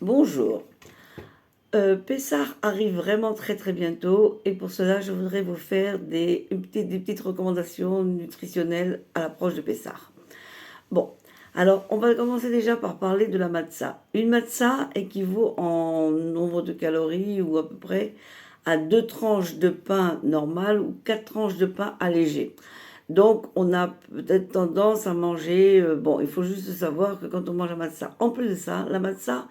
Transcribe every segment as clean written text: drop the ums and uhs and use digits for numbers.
Bonjour. Pessah arrive vraiment très très bientôt et pour cela je voudrais vous faire des petites recommandations nutritionnelles à l'approche de Pessah. Bon, alors on va commencer déjà par parler de la matzah. Une matzah équivaut en nombre de calories ou à peu près à 2 tranches de pain normal ou 4 tranches de pain allégé. Donc on a peut-être tendance à manger, bon il faut juste savoir que quand on mange la matzah, en plus de ça, la matzah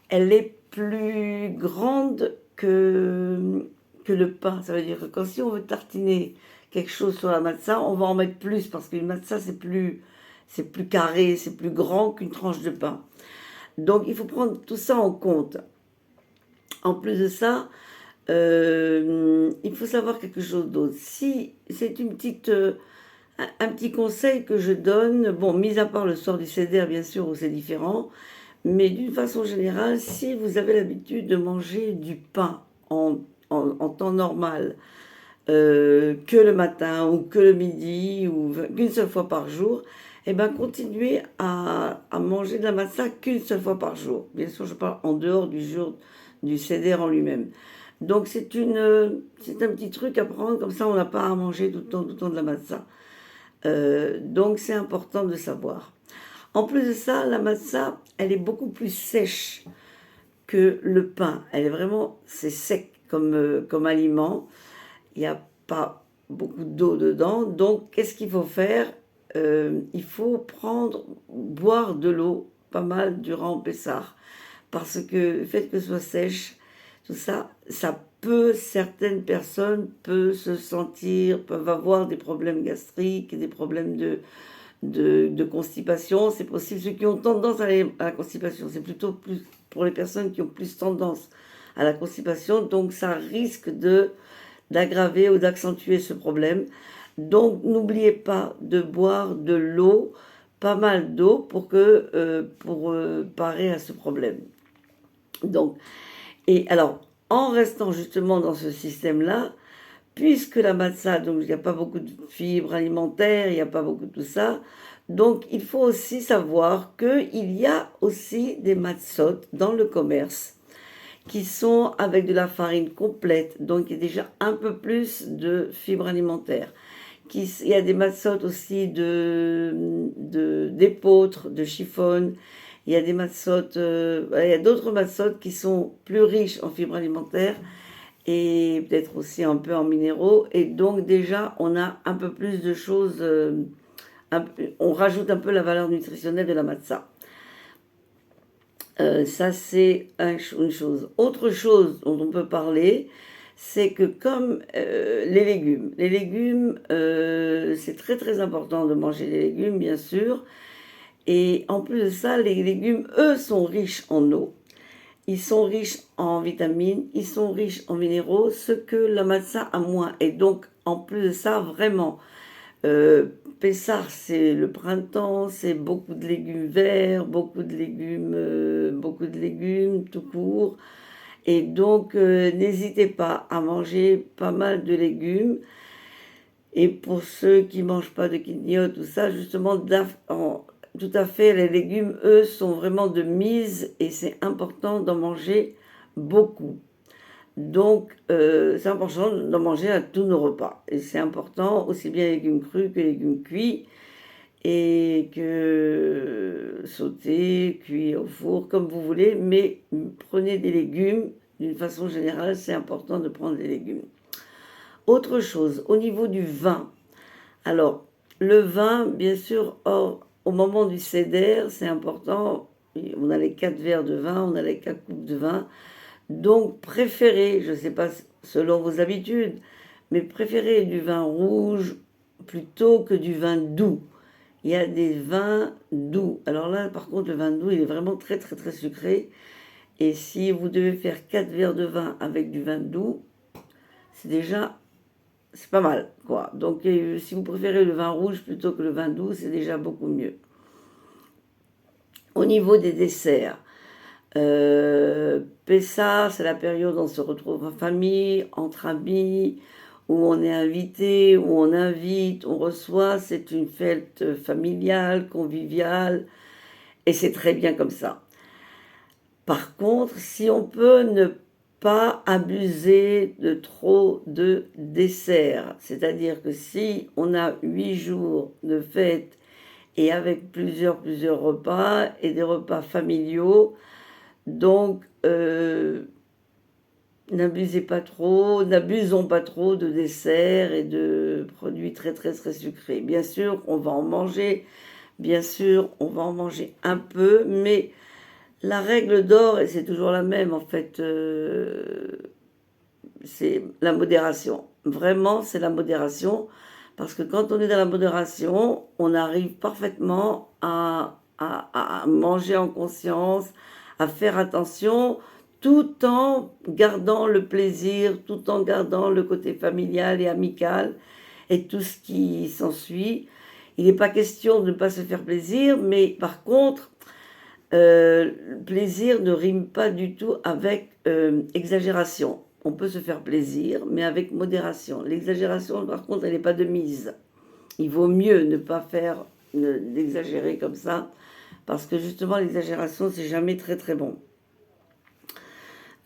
elle est plus grande que le pain. Ça veut dire que quand si on veut tartiner quelque chose sur la matzah, on va en mettre plus parce qu'une matzah c'est plus carré, c'est plus grand qu'une tranche de pain. Donc il faut prendre tout ça en compte. En plus de ça, il faut savoir quelque chose d'autre. Si c'est un petit conseil que je donne, bon, mis à part le sort du seder, bien sûr, où c'est différent, mais d'une façon générale, si vous avez l'habitude de manger du pain en temps normal, que le matin ou que le midi ou qu'une seule fois par jour, eh ben continuez à manger de la matzah qu'une seule fois par jour. Bien sûr, je parle en dehors du jour du seder en lui-même. Donc c'est un petit truc à prendre, comme ça on n'a pas à manger tout le temps de la matzah. Donc c'est important de savoir. En plus de ça, la matzah, elle est beaucoup plus sèche que le pain. Elle est vraiment, c'est sec comme aliment. Il n'y a pas beaucoup d'eau dedans. Donc, qu'est-ce qu'il faut faire? Il faut boire de l'eau pas mal durant Pessah. Parce que le fait que ce soit sèche, tout ça, certaines personnes peuvent avoir des problèmes gastriques, des problèmes de constipation. C'est possible, ceux qui ont tendance à la constipation, c'est plutôt plus pour les personnes qui ont plus tendance à la constipation, donc ça risque d'aggraver ou d'accentuer ce problème. Donc n'oubliez pas de boire de l'eau, pas mal d'eau pour parer à ce problème. Donc, et alors, en restant justement dans ce système-là, puisque la matzah, donc il n'y a pas beaucoup de fibres alimentaires, il n'y a pas beaucoup de tout ça, donc il faut aussi savoir qu'il y a aussi des matzot dans le commerce qui sont avec de la farine complète, donc il y a déjà un peu plus de fibres alimentaires. Il y a des matzot aussi d'épeautre, de chiffon. Il y a des matzot, il y a d'autres matzot qui sont plus riches en fibres alimentaires et peut-être aussi un peu en minéraux. Et donc déjà, on a un peu plus de choses, on rajoute un peu la valeur nutritionnelle de la matzah. Ça, c'est une chose. Autre chose dont on peut parler, c'est que comme les légumes, c'est très très important de manger les légumes, bien sûr. Et en plus de ça, les légumes, eux, sont riches en eau. Ils sont riches en vitamines, ils sont riches en minéraux, ce que la matzah a moins. Et donc, en plus de ça, vraiment, Pessah, c'est le printemps, c'est beaucoup de légumes verts, beaucoup de légumes tout court. Et donc, n'hésitez pas à manger pas mal de légumes. Et pour ceux qui mangent pas de quinoa, tout ça, justement, tout à fait, les légumes, eux, sont vraiment de mise et c'est important d'en manger beaucoup. Donc, c'est important d'en manger à tous nos repas. Et c'est important, aussi bien les légumes crus que les légumes cuits, et que sautés, cuits au four, comme vous voulez. Mais prenez des légumes, d'une façon générale, c'est important de prendre des légumes. Autre chose, au niveau du vin. Alors, le vin, bien sûr, au moment du seder, c'est important. On a les 4 verres de vin, on a les 4 coupes de vin. Donc, préférez, je ne sais pas selon vos habitudes, mais préférez du vin rouge plutôt que du vin doux. Il y a des vins doux. Alors là, par contre, le vin doux, il est vraiment très, très, très sucré. Et si vous devez faire 4 verres de vin avec du vin doux, c'est pas mal, quoi. Donc, si vous préférez le vin rouge plutôt que le vin doux, c'est déjà beaucoup mieux. Au niveau des desserts, Pessah, c'est la période où on se retrouve en famille, entre amis, où on est invité, où on invite, on reçoit. C'est une fête familiale, conviviale, et c'est très bien comme ça. Par contre, si on peut ne pas abuser de trop de desserts, c'est-à-dire que si on a 8 jours de fête et avec plusieurs repas et des repas familiaux, donc n'abusez pas trop, n'abusons pas trop de desserts et de produits très sucrés. Bien sûr, on va en manger, bien sûr, on va en manger un peu, mais la règle d'or, et c'est toujours la même en fait, c'est la modération. Vraiment, c'est la modération. Parce que quand on est dans la modération, on arrive parfaitement à manger en conscience, à faire attention, tout en gardant le plaisir, tout en gardant le côté familial et amical et tout ce qui s'ensuit. Il n'est pas question de ne pas se faire plaisir, mais par contre, plaisir ne rime pas du tout avec exagération. On peut se faire plaisir, mais avec modération. L'exagération, par contre, elle n'est pas de mise. Il vaut mieux ne pas faire d'exagérer comme ça, parce que justement, l'exagération, c'est jamais très bon.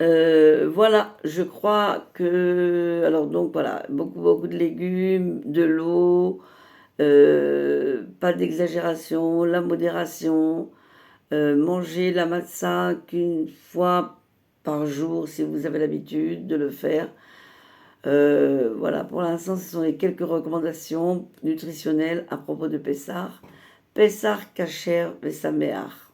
Voilà, je crois que... Alors donc voilà, beaucoup de légumes, de l'eau, pas d'exagération, la modération, manger la matzah qu'une fois par jour si vous avez l'habitude de le faire. Voilà, pour l'instant, ce sont les quelques recommandations nutritionnelles à propos de Pessah. Pessah Kasher Vesameach.